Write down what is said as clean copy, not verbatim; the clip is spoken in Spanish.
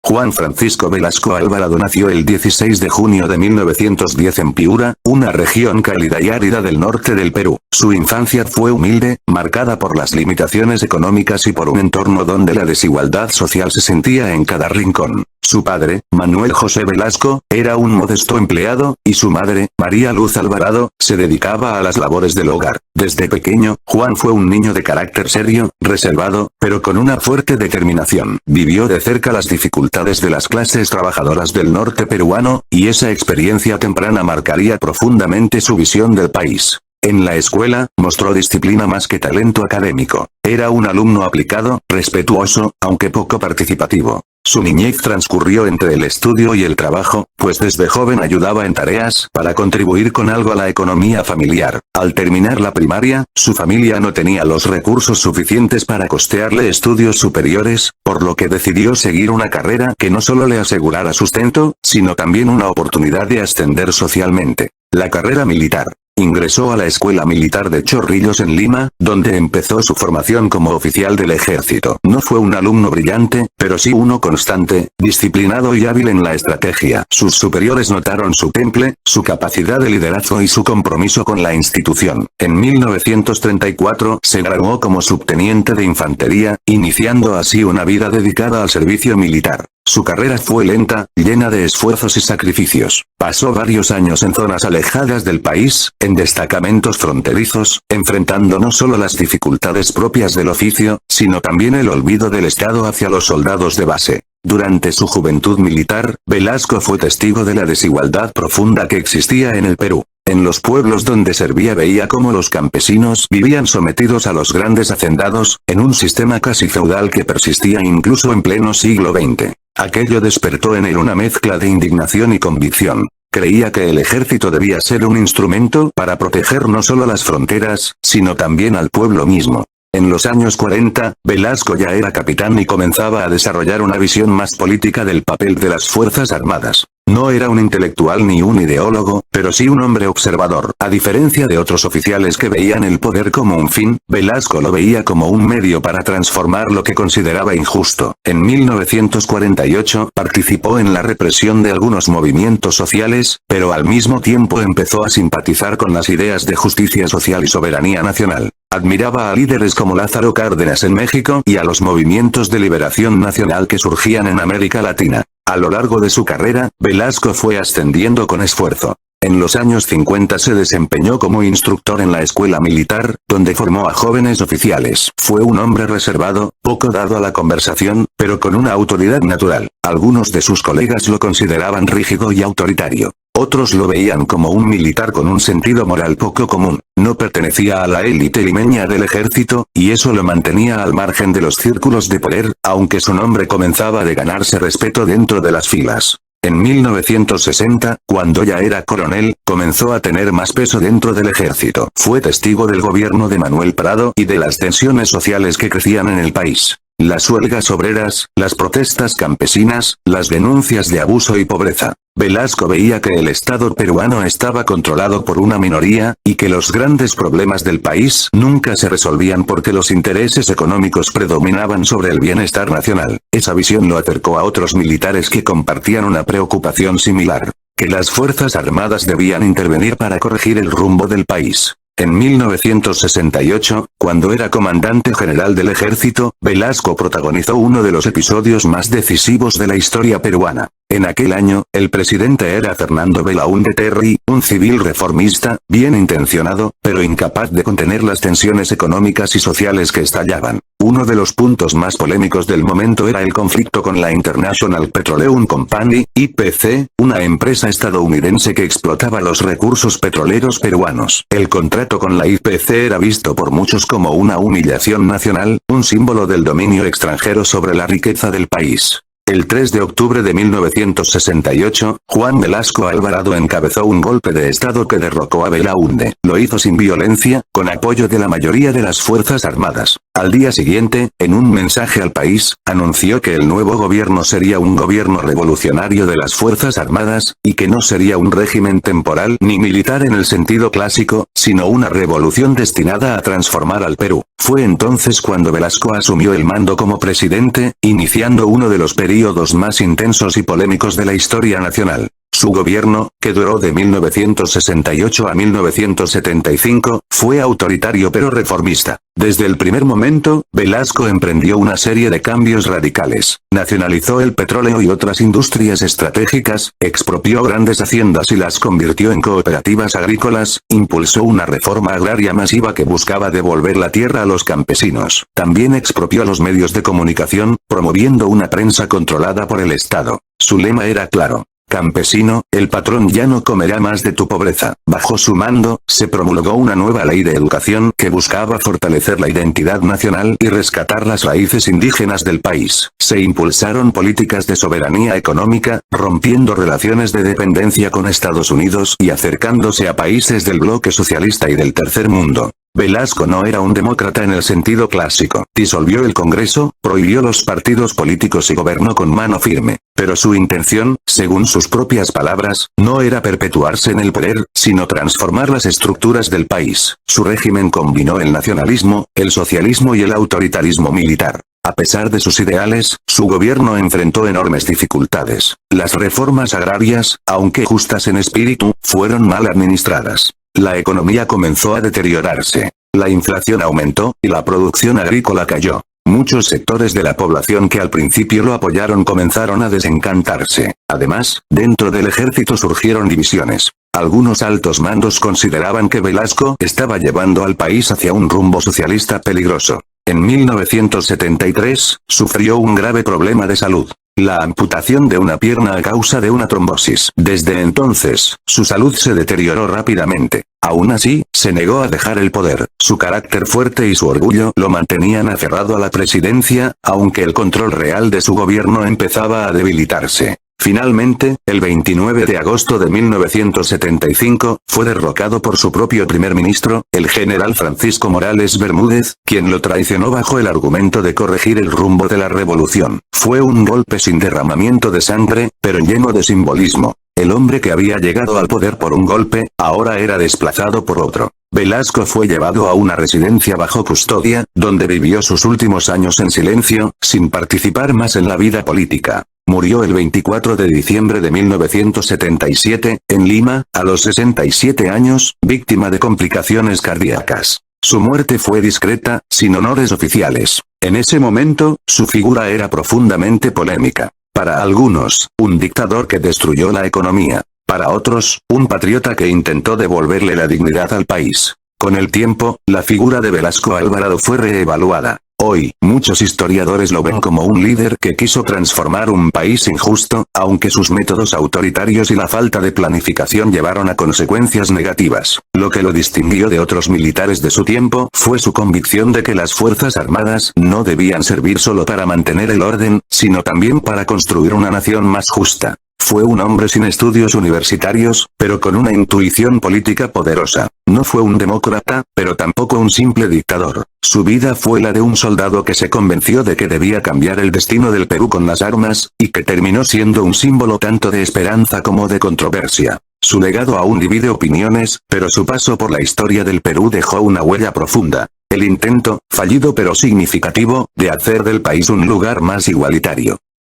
Juan Francisco Velasco Alvarado nació el 16 de junio de 1910 en Piura, una región cálida y árida del norte del Perú. Su infancia fue humilde, marcada por las limitaciones económicas y por un entorno donde la desigualdad social se sentía en cada rincón. Su padre, Manuel José Velasco, era un modesto empleado, y su madre, María Luz Alvarado, se dedicaba a las labores del hogar. Desde pequeño, Juan fue un niño de carácter serio, reservado, pero con una fuerte determinación. Vivió de cerca las dificultades de las clases trabajadoras del norte peruano, y esa experiencia temprana marcaría profundamente su visión del país. En la escuela, mostró disciplina más que talento académico. Era un alumno aplicado, respetuoso, aunque poco participativo. Su niñez transcurrió entre el estudio y el trabajo, pues desde joven ayudaba en tareas para contribuir con algo a la economía familiar. Al terminar la primaria, su familia no tenía los recursos suficientes para costearle estudios superiores, por lo que decidió seguir una carrera que no solo le asegurara sustento, sino también una oportunidad de ascender socialmente. La carrera militar. Ingresó a la Escuela Militar de Chorrillos en Lima, donde empezó su formación como oficial del ejército. No fue un alumno brillante, pero sí uno constante, disciplinado y hábil en la estrategia. Sus superiores notaron su temple, su capacidad de liderazgo y su compromiso con la institución. En 1934 se graduó como subteniente de infantería, iniciando así una vida dedicada al servicio militar. Su carrera fue lenta, llena de esfuerzos y sacrificios. Pasó varios años en zonas alejadas del país, en destacamentos fronterizos, enfrentando no solo las dificultades propias del oficio, sino también el olvido del Estado hacia los soldados de base. Durante su juventud militar, Velasco fue testigo de la desigualdad profunda que existía en el Perú. En los pueblos donde servía veía cómo los campesinos vivían sometidos a los grandes hacendados, en un sistema casi feudal que persistía incluso en pleno siglo XX. Aquello despertó en él una mezcla de indignación y convicción. Creía que el ejército debía ser un instrumento para proteger no solo las fronteras, sino también al pueblo mismo. En los años 40, Velasco ya era capitán y comenzaba a desarrollar una visión más política del papel de las Fuerzas Armadas. No era un intelectual ni un ideólogo, pero sí un hombre observador. A diferencia de otros oficiales que veían el poder como un fin, Velasco lo veía como un medio para transformar lo que consideraba injusto. En 1948 participó en la represión de algunos movimientos sociales, pero al mismo tiempo empezó a simpatizar con las ideas de justicia social y soberanía nacional. Admiraba a líderes como Lázaro Cárdenas en México y a los movimientos de liberación nacional que surgían en América Latina. A lo largo de su carrera, Velasco fue ascendiendo con esfuerzo. En los años 50 se desempeñó como instructor en la escuela militar, donde formó a jóvenes oficiales. Fue un hombre reservado, poco dado a la conversación, pero con una autoridad natural. Algunos de sus colegas lo consideraban rígido y autoritario. Otros lo veían como un militar con un sentido moral poco común. No pertenecía a la élite limeña del ejército, y eso lo mantenía al margen de los círculos de poder, aunque su nombre comenzaba a ganarse respeto dentro de las filas. En 1960, cuando ya era coronel, comenzó a tener más peso dentro del ejército. Fue testigo del gobierno de Manuel Prado y de las tensiones sociales que crecían en el país. Las huelgas obreras, las protestas campesinas, las denuncias de abuso y pobreza. Velasco veía que el Estado peruano estaba controlado por una minoría, y que los grandes problemas del país nunca se resolvían porque los intereses económicos predominaban sobre el bienestar nacional. Esa visión lo acercó a otros militares que compartían una preocupación similar, que las Fuerzas Armadas debían intervenir para corregir el rumbo del país. En 1968, cuando era comandante general del ejército, Velasco protagonizó uno de los episodios más decisivos de la historia peruana. En aquel año, el presidente era Fernando Belaúnde Terry, un civil reformista, bien intencionado, pero incapaz de contener las tensiones económicas y sociales que estallaban. Uno de los puntos más polémicos del momento era el conflicto con la International Petroleum Company, IPC, una empresa estadounidense que explotaba los recursos petroleros peruanos. El contrato con la IPC era visto por muchos como una humillación nacional, un símbolo del dominio extranjero sobre la riqueza del país. El 3 de octubre de 1968, Juan Velasco Alvarado encabezó un golpe de Estado que derrocó a Belaúnde. Lo hizo sin violencia, con apoyo de la mayoría de las Fuerzas Armadas. Al día siguiente, en un mensaje al país, anunció que el nuevo gobierno sería un gobierno revolucionario de las Fuerzas Armadas, y que no sería un régimen temporal ni militar en el sentido clásico, sino una revolución destinada a transformar al Perú. Fue entonces cuando Velasco asumió el mando como presidente, iniciando uno de los períodos más intensos y polémicos de la historia nacional. Su gobierno, que duró de 1968 a 1975, fue autoritario pero reformista. Desde el primer momento, Velasco emprendió una serie de cambios radicales. Nacionalizó el petróleo y otras industrias estratégicas, expropió grandes haciendas y las convirtió en cooperativas agrícolas, impulsó una reforma agraria masiva que buscaba devolver la tierra a los campesinos. También expropió los medios de comunicación, promoviendo una prensa controlada por el Estado. Su lema era claro: campesino, el patrón ya no comerá más de tu pobreza. Bajo su mando, se promulgó una nueva ley de educación que buscaba fortalecer la identidad nacional y rescatar las raíces indígenas del país. Se impulsaron políticas de soberanía económica, rompiendo relaciones de dependencia con Estados Unidos y acercándose a países del bloque socialista y del tercer mundo. Velasco no era un demócrata en el sentido clásico. Disolvió el Congreso, prohibió los partidos políticos y gobernó con mano firme. Pero su intención, según sus propias palabras, no era perpetuarse en el poder, sino transformar las estructuras del país. Su régimen combinó el nacionalismo, el socialismo y el autoritarismo militar. A pesar de sus ideales, su gobierno enfrentó enormes dificultades. Las reformas agrarias, aunque justas en espíritu, fueron mal administradas. La economía comenzó a deteriorarse. La inflación aumentó, y la producción agrícola cayó. Muchos sectores de la población que al principio lo apoyaron comenzaron a desencantarse. Además, dentro del ejército surgieron divisiones. Algunos altos mandos consideraban que Velasco estaba llevando al país hacia un rumbo socialista peligroso. En 1973, sufrió un grave problema de salud: la amputación de una pierna a causa de una trombosis. Desde entonces, su salud se deterioró rápidamente. Aún así, se negó a dejar el poder. Su carácter fuerte y su orgullo lo mantenían aferrado a la presidencia, aunque el control real de su gobierno empezaba a debilitarse. Finalmente, el 29 de agosto de 1975, fue derrocado por su propio primer ministro, el general Francisco Morales Bermúdez, quien lo traicionó bajo el argumento de corregir el rumbo de la revolución. Fue un golpe sin derramamiento de sangre, pero lleno de simbolismo. El hombre que había llegado al poder por un golpe, ahora era desplazado por otro. Velasco fue llevado a una residencia bajo custodia, donde vivió sus últimos años en silencio, sin participar más en la vida política. Murió el 24 de diciembre de 1977, en Lima, a los 67 años, víctima de complicaciones cardíacas. Su muerte fue discreta, sin honores oficiales. En ese momento, su figura era profundamente polémica. Para algunos, un dictador que destruyó la economía. Para otros, un patriota que intentó devolverle la dignidad al país. Con el tiempo, la figura de Velasco Alvarado fue reevaluada. Hoy, muchos historiadores lo ven como un líder que quiso transformar un país injusto, aunque sus métodos autoritarios y la falta de planificación llevaron a consecuencias negativas. Lo que lo distinguió de otros militares de su tiempo fue su convicción de que las Fuerzas Armadas no debían servir solo para mantener el orden, sino también para construir una nación más justa. Fue un hombre sin estudios universitarios, pero con una intuición política poderosa. No fue un demócrata, pero tampoco un simple dictador. Su vida fue la de un soldado que se convenció de que debía cambiar el destino del Perú con las armas, y que terminó siendo un símbolo tanto de esperanza como de controversia. Su legado aún divide opiniones, pero su paso por la historia del Perú dejó una huella profunda. El intento, fallido pero significativo, de hacer del país un lugar más igualitario.